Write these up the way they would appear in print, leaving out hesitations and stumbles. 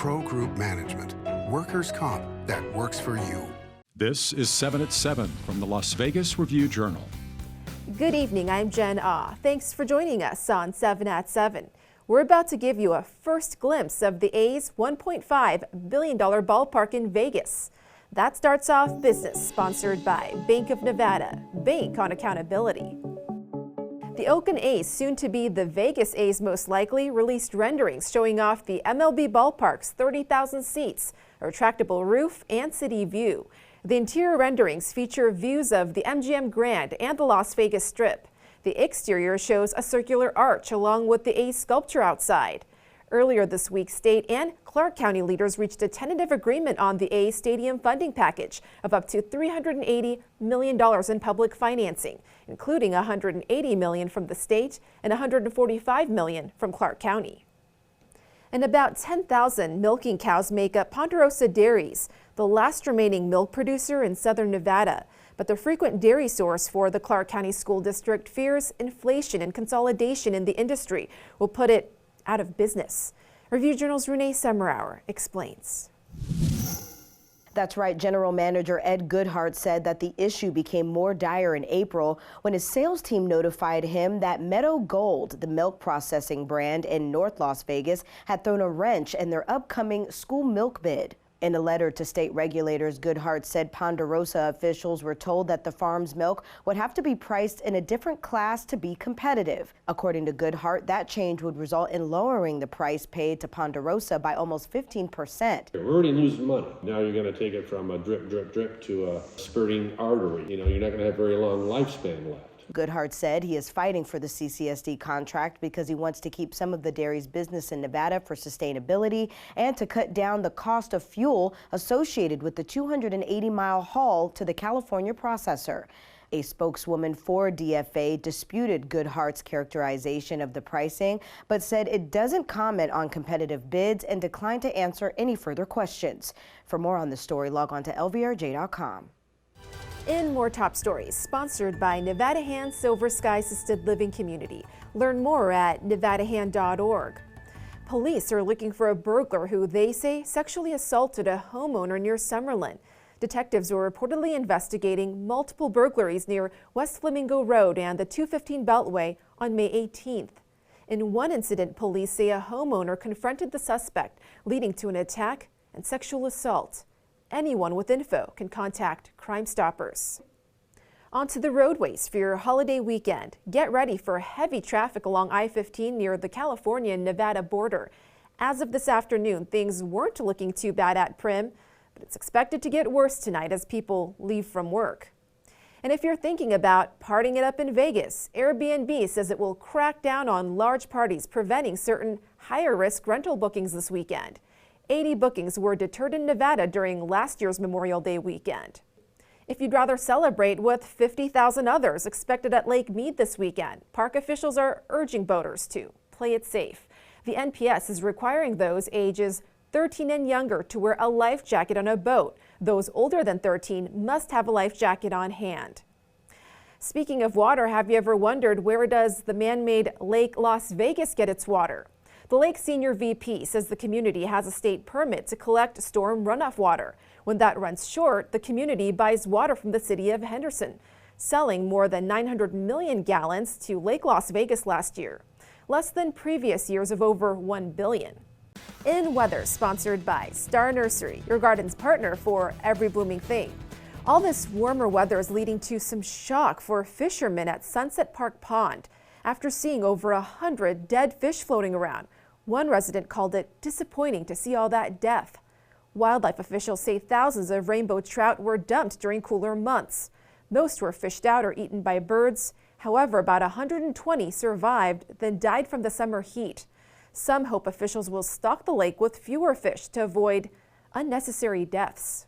Pro Group Management. Workers' comp that works for you. This is 7 at 7 from the Las Vegas Review-Journal. Good evening, I'm Jen Ah. Thanks for joining us on 7 at 7. We're about to give you a first glimpse of the A's $1.5 billion ballpark in Vegas. That starts off business, sponsored by Bank of Nevada, Bank on Accountability. The Oakland A, soon to be the Vegas A's most likely, released renderings showing off the MLB ballpark's 30,000 seats, a retractable roof, and city view. The interior renderings feature views of the MGM Grand and the Las Vegas Strip. The exterior shows a circular arch along with the A's sculpture outside. Earlier this week, state and Clark County leaders reached a tentative agreement on the A's stadium funding package of up to $380 million in public financing, including $180 million from the state and $145 million from Clark County. And about 10,000 milking cows make up Ponderosa Dairies, the last remaining milk producer in southern Nevada. But the frequent dairy source for the Clark County School District fears inflation and consolidation in the industry will put it out of business. Review-Journal's Renee Summerhour explains. That's right. General Manager Ed Goodhart said that the issue became more dire in April when his sales team notified him that Meadow Gold, the milk processing brand in North Las Vegas, had thrown a wrench in their upcoming school milk bid. In a letter to state regulators, Goodhart said Ponderosa officials were told that the farm's milk would have to be priced in a different class to be competitive. According to Goodhart, that change would result in lowering the price paid to Ponderosa by almost 15%. We're already losing money. Now you're going to take it from a drip, drip, drip to a spurting artery. You're not going to have very long lifespan left. Goodhart said he is fighting for the CCSD contract because he wants to keep some of the dairy's business in Nevada for sustainability and to cut down the cost of fuel associated with the 280-mile haul to the California processor. A spokeswoman for DFA disputed Goodhart's characterization of the pricing, but said it doesn't comment on competitive bids and declined to answer any further questions. For more on the story, log on to lvrj.com. In more top stories, sponsored by Nevada Hand Silver Sky Assisted Living Community. Learn more at nevadahand.org. Police are looking for a burglar who they say sexually assaulted a homeowner near Summerlin. Detectives were reportedly investigating multiple burglaries near West Flamingo Road and the 215 Beltway on May 18th. In one incident, police say a homeowner confronted the suspect, leading to an attack and sexual assault. Anyone with info can contact Crime Stoppers. Onto the roadways for your holiday weekend. Get ready for heavy traffic along I-15 near the California and Nevada border. As of this afternoon, things weren't looking too bad at Prim, but it's expected to get worse tonight as people leave from work. And if you're thinking about partying it up in Vegas, Airbnb says it will crack down on large parties, preventing certain higher-risk rental bookings this weekend. 80 bookings were deterred in Nevada during last year's Memorial Day weekend. If you'd rather celebrate with 50,000 others expected at Lake Mead this weekend, park officials are urging boaters to play it safe. The NPS is requiring those ages 13 and younger to wear a life jacket on a boat. Those older than 13 must have a life jacket on hand. Speaking of water, have you ever wondered where does the man-made Lake Las Vegas get its water? The Lake Senior VP says the community has a state permit to collect storm runoff water. When that runs short, the community buys water from the city of Henderson, selling more than 900 million gallons to Lake Las Vegas last year, less than previous years of over 1 billion. In weather, sponsored by Star Nursery, your garden's partner for every blooming thing. All this warmer weather is leading to some shock for fishermen at Sunset Park Pond after seeing over 100 dead fish floating around. One resident called it disappointing to see all that death. Wildlife officials say thousands of rainbow trout were dumped during cooler months. Most were fished out or eaten by birds. However, about 120 survived, then died from the summer heat. Some hope officials will stock the lake with fewer fish to avoid unnecessary deaths.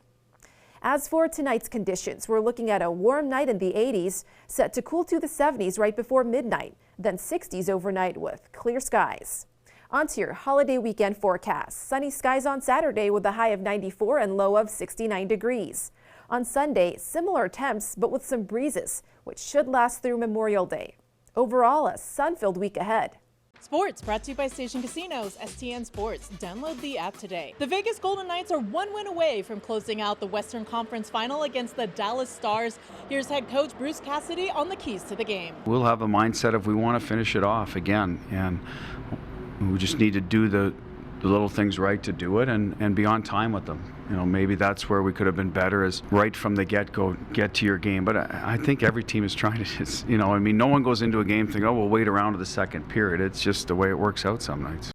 As for tonight's conditions, we're looking at a warm night in the 80s, set to cool to the 70s right before midnight, then 60s overnight with clear skies. Onto your holiday weekend forecast. Sunny skies on Saturday with a high of 94 and low of 69 degrees. On Sunday, similar temps but with some breezes, which should last through Memorial Day. Overall, a sun-filled week ahead. Sports brought to you by Station Casinos, STN Sports. Download the app today. The Vegas Golden Knights are one win away from closing out the Western Conference Final against the Dallas Stars. Here's head coach Bruce Cassidy on the keys to the game. We'll have a mindset of we want to finish it off again, and we just need to do the little things right to do it and be on time with them. You know, maybe that's where we could have been better, is right from the get-go, get to your game. But I think every team is trying to, you know, I mean, no one goes into a game thinking, oh, we'll wait around to the second period. It's just the way it works out some nights.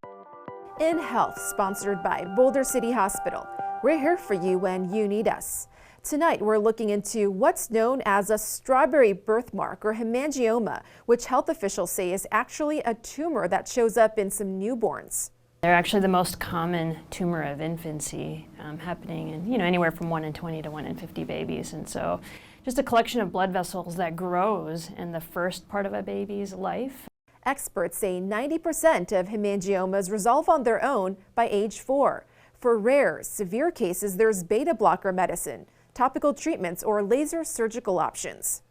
In Health, sponsored by Boulder City Hospital. We're here for you when you need us. Tonight, we're looking into what's known as a strawberry birthmark, or hemangioma, which health officials say is actually a tumor that shows up in some newborns. They're actually the most common tumor of infancy, happening in anywhere from 1 in 20 to 1 in 50 babies. And so just a collection of blood vessels that grows in the first part of a baby's life. Experts say 90% of hemangiomas resolve on their own by age 4. For rare, severe cases, there's beta blocker medicine, topical treatments, or laser surgical options.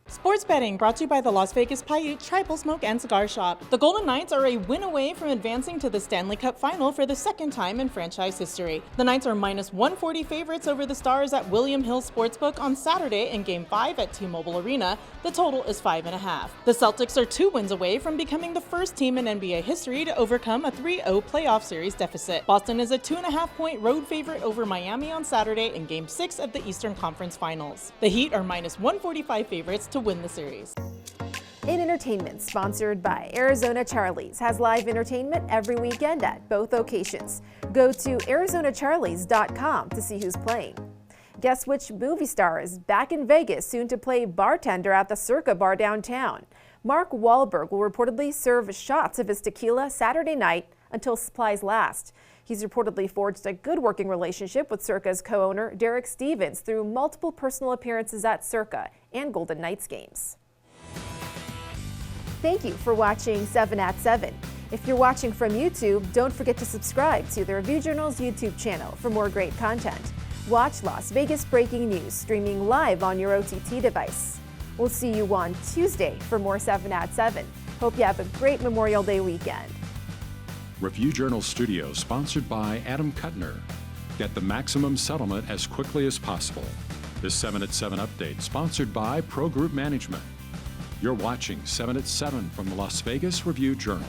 Sports betting brought to you by the Las Vegas Paiute Tribal Smoke and Cigar Shop. The Golden Knights are a win away from advancing to the Stanley Cup Final for the second time in franchise history. The Knights are minus 140 favorites over the Stars at William Hill Sportsbook on Saturday in Game 5 at T-Mobile Arena. The total is 5.5. The Celtics are 2 wins away from becoming the first team in NBA history to overcome a 3-0 playoff series deficit. Boston is a 2.5-point road favorite over Miami on Saturday in Game 6 of the Eastern Conference Finals. The Heat are minus 145 favorites to win the series. In entertainment, sponsored by Arizona Charlie's, has live entertainment every weekend at both locations. Go to ArizonaCharlies.com to see who's playing. Guess which movie star is back in Vegas, soon to play bartender at the Circa bar downtown? Mark Wahlberg will reportedly serve shots of his tequila Saturday night until supplies last. He's reportedly forged a good working relationship with Circa's co-owner Derek Stevens through multiple personal appearances at Circa and Golden Knights games. Thank you for watching 7 at 7. If you're watching from YouTube, don't forget to subscribe to the Review Journal's YouTube channel for more great content. Watch Las Vegas Breaking News streaming live on your OTT device. We'll see you on Tuesday for more 7 at 7. Hope you have a great Memorial Day weekend. Review Journal Studio, sponsored by Adam Kuttner. Get the maximum settlement as quickly as possible. This 7 at 7 update, sponsored by Pro Group Management. You're watching 7 at 7 from the Las Vegas Review Journal.